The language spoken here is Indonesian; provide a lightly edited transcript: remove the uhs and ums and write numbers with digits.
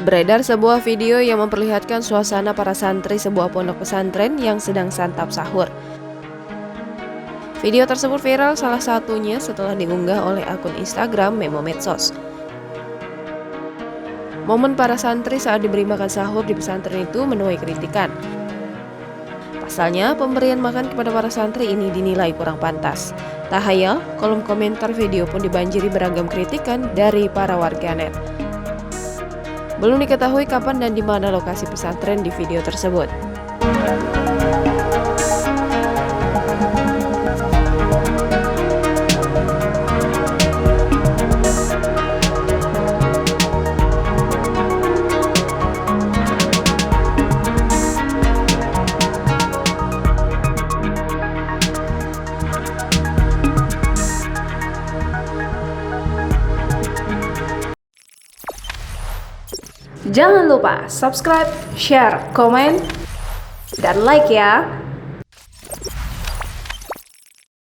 Beredar sebuah video yang memperlihatkan suasana para santri sebuah pondok pesantren yang sedang santap sahur. Video tersebut viral salah satunya setelah diunggah oleh akun Instagram Memo Medsos. Momen para santri saat diberi makan sahur di pesantren itu menuai kritikan. Pasalnya, pemberian makan kepada para santri ini dinilai kurang pantas. Tak hayal, kolom komentar video pun dibanjiri beragam kritikan dari para warganet. Belum diketahui kapan dan di mana lokasi pesantren di video tersebut. Jangan lupa subscribe, share, komen, dan like ya.